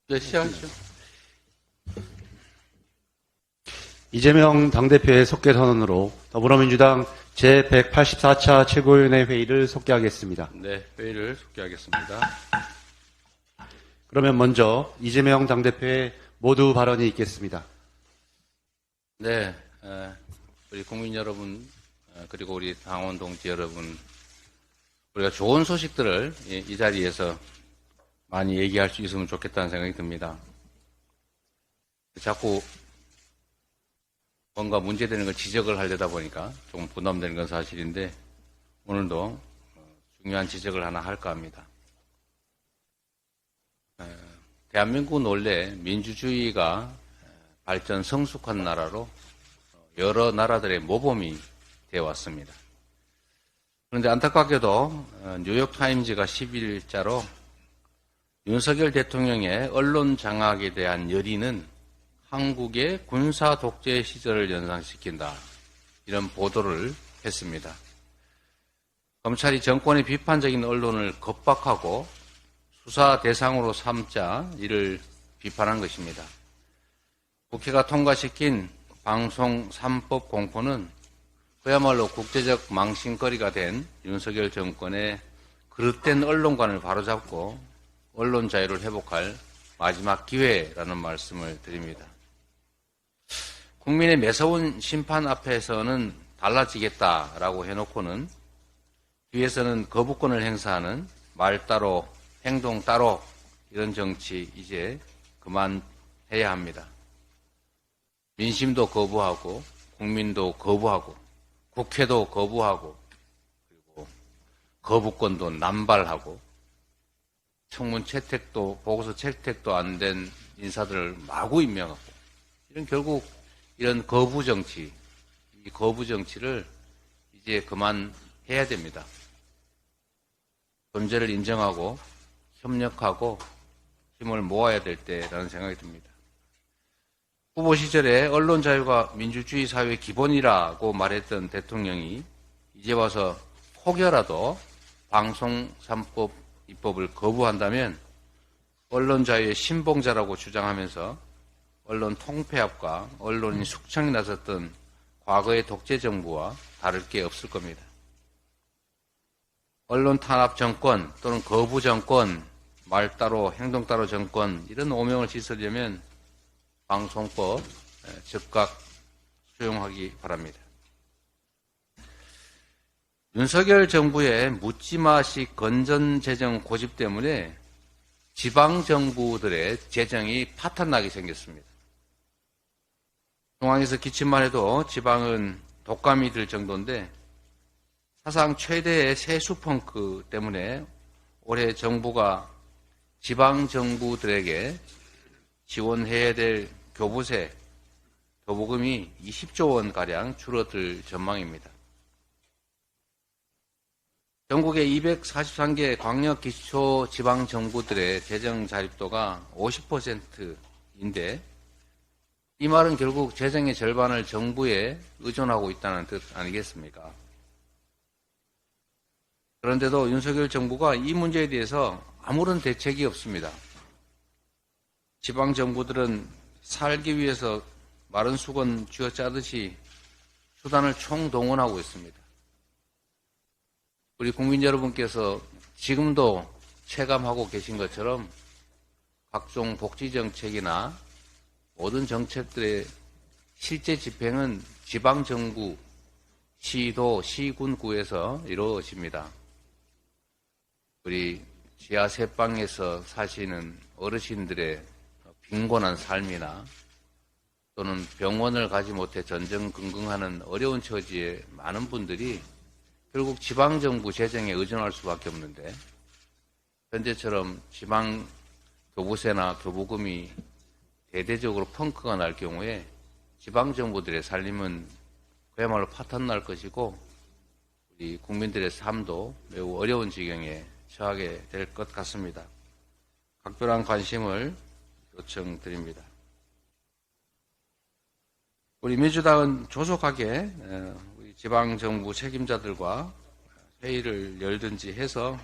네, 시작하시죠. 이재명 당대표의 속개 선언으로 더불어민주당 제184차 최고위원회 회의를 속개하겠습니다. 네, 회의를 속개하겠습니다. 그러면 먼저 이재명 당대표의 모두 발언이 있겠습니다. 네, 우리 국민 여러분, 그리고 우리 당원 동지 여러분, 우리가 좋은 소식들을 이 자리에서 많이 얘기할 수 있으면 좋겠다는 생각이 듭니다. 자꾸 뭔가 문제되는 걸 지적을 하려다 보니까 조금 부담되는 건 사실인데, 오늘도 중요한 지적을 하나 할까 합니다. 대한민국은 원래 민주주의가 발전 성숙한 나라로 여러 나라들의 모범이 되어 왔습니다. 그런데 안타깝게도 뉴욕타임즈가 10일자로 윤석열 대통령의 언론 장악에 대한 열의는 한국의 군사 독재 시절을 연상시킨다. 이런 보도를 했습니다. 검찰이 정권의 비판적인 언론을 겁박하고 수사 대상으로 삼자 이를 비판한 것입니다. 국회가 통과시킨 방송 3법 공포는 그야말로 국제적 망신거리가 된 윤석열 정권의 그릇된 언론관을 바로잡고 언론 자유를 회복할 마지막 기회라는 말씀을 드립니다. 국민의 매서운 심판 앞에서는 달라지겠다라고 해놓고는 뒤에서는 거부권을 행사하는 말 따로 행동 따로 이런 정치 이제 그만해야 합니다. 민심도 거부하고 국민도 거부하고 국회도 거부하고 그리고 거부권도 남발하고 청문 채택도 보고서 채택도 안 된 인사들을 마구 임명하고 이런 결국 이런 거부 정치, 이 거부 정치를 이제 그만해야 됩니다. 존재를 인정하고 협력하고 힘을 모아야 될 때라는 생각이 듭니다. 후보 시절에 언론 자유가 민주주의 사회의 기본이라고 말했던 대통령이 이제 와서 혹여라도 방송 3법 입법을 거부한다면 언론 자유의 신봉자라고 주장하면서 언론 통폐합과 언론인 숙청에 나섰던 과거의 독재 정부와 다를 게 없을 겁니다. 언론 탄압 정권 또는 거부 정권, 말 따로 행동 따로 정권 이런 오명을 씻으려면 방송법 즉각 수용하기 바랍니다. 윤석열 정부의 묻지마식 건전재정 고집 때문에 지방정부들의 재정이 파탄나게 생겼습니다. 중앙에서 기침만 해도 지방은 독감이 들 정도인데 사상 최대의 세수 펑크 때문에 올해 정부가 지방정부들에게 지원해야 될 교부세, 교부금이 20조 원가량 줄어들 전망입니다. 전국의 243개 광역기초지방정부들의 재정 자립도가 50%인데 이 말은 결국 재정의 절반을 정부에 의존하고 있다는 뜻 아니겠습니까? 그런데도 윤석열 정부가 이 문제에 대해서 아무런 대책이 없습니다. 지방정부들은 살기 위해서 마른 수건 쥐어짜듯이 수단을 총동원하고 있습니다. 우리 국민 여러분께서 지금도 체감하고 계신 것처럼 각종 복지정책이나 모든 정책들의 실제 집행은 지방정부, 시도, 시군구에서 이루어집니다. 우리 지하 세방에서 사시는 어르신들의 빈곤한 삶이나 또는 병원을 가지 못해 전전긍긍하는 어려운 처지의 많은 분들이 결국 지방정부 재정에 의존할 수밖에 없는데 현재처럼 지방 교부세나 교부금이 대대적으로 펑크가 날 경우에 지방정부들의 살림은 그야말로 파탄날 것이고 우리 국민들의 삶도 매우 어려운 지경에 처하게 될 것 같습니다. 각별한 관심을 요청드립니다. 우리 민주당은 조속하게 우리 지방정부 책임자들과 회의를 열든지 해서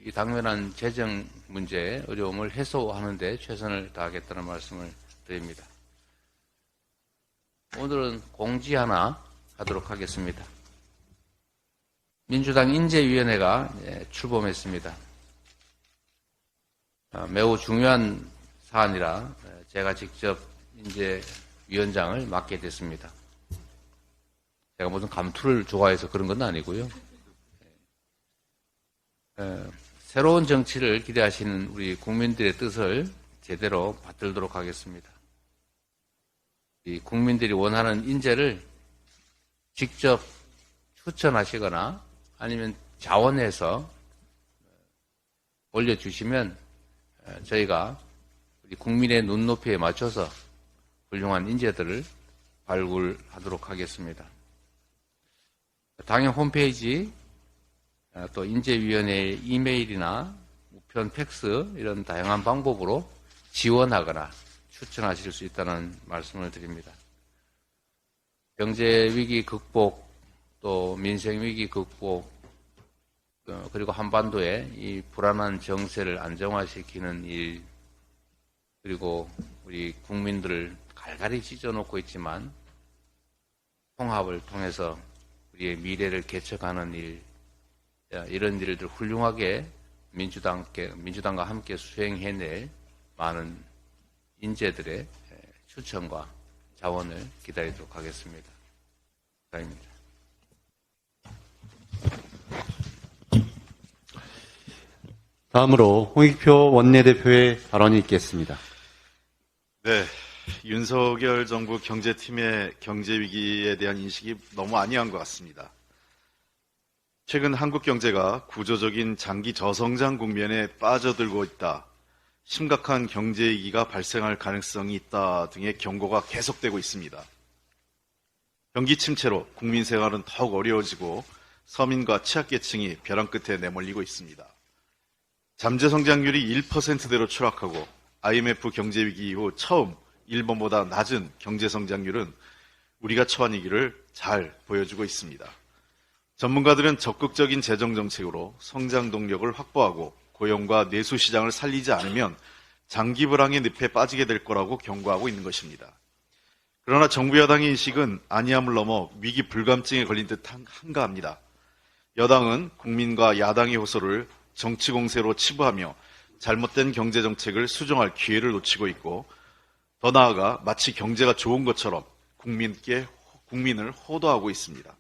이 당면한 재정 문제 어려움을 해소하는 데 최선을 다하겠다는 말씀을 드립니다. 오늘은 공지 하나 하도록 하겠습니다. 민주당 인재위원회가 출범했습니다. 매우 중요한 사안이라 제가 직접 인재위원장을 맡게 됐습니다. 제가 무슨 감투를 좋아해서 그런 건 아니고요. 새로운 정치를 기대하시는 우리 국민들의 뜻을 제대로 받들도록 하겠습니다. 이 국민들이 원하는 인재를 직접 추천하시거나 아니면 자원해서 올려주시면 저희가 우리 국민의 눈높이에 맞춰서 훌륭한 인재들을 발굴하도록 하겠습니다. 당연 홈페이지 또 인재위원회의 이메일이나 우편 팩스 이런 다양한 방법으로 지원하거나 추천하실 수 있다는 말씀을 드립니다. 경제위기 극복 또 민생위기 극복 그리고 한반도의 이 불안한 정세를 안정화시키는 일 그리고 우리 국민들을 갈갈이 찢어놓고 있지만 통합을 통해서 우리의 미래를 개척하는 일 이런 일들 훌륭하게 민주당과 함께 수행해낼 많은 인재들의 추천과 자원을 기다리도록 하겠습니다. 감사합니다. 다음으로 홍익표 원내대표의 발언이 있겠습니다. 네, 윤석열 정부 경제팀의 경제위기에 대한 인식이 너무 안이한 것 같습니다. 최근 한국 경제가 구조적인 장기 저성장 국면에 빠져들고 있다, 심각한 경제위기가 발생할 가능성이 있다 등의 경고가 계속되고 있습니다. 경기 침체로 국민 생활은 더욱 어려워지고 서민과 취약계층이 벼랑 끝에 내몰리고 있습니다. 잠재 성장률이 1%대로 추락하고 IMF 경제위기 이후 처음 일본보다 낮은 경제 성장률은 우리가 처한 위기를 잘 보여주고 있습니다. 전문가들은 적극적인 재정 정책으로 성장 동력을 확보하고 고용과 내수 시장을 살리지 않으면 장기 불황의 늪에 빠지게 될 거라고 경고하고 있는 것입니다. 그러나 정부 여당의 인식은 안이함을 넘어 위기 불감증에 걸린 듯 한가합니다. 여당은 국민과 야당의 호소를 정치 공세로 치부하며 잘못된 경제 정책을 수정할 기회를 놓치고 있고, 더 나아가 마치 경제가 좋은 것처럼 국민을 호도하고 있습니다.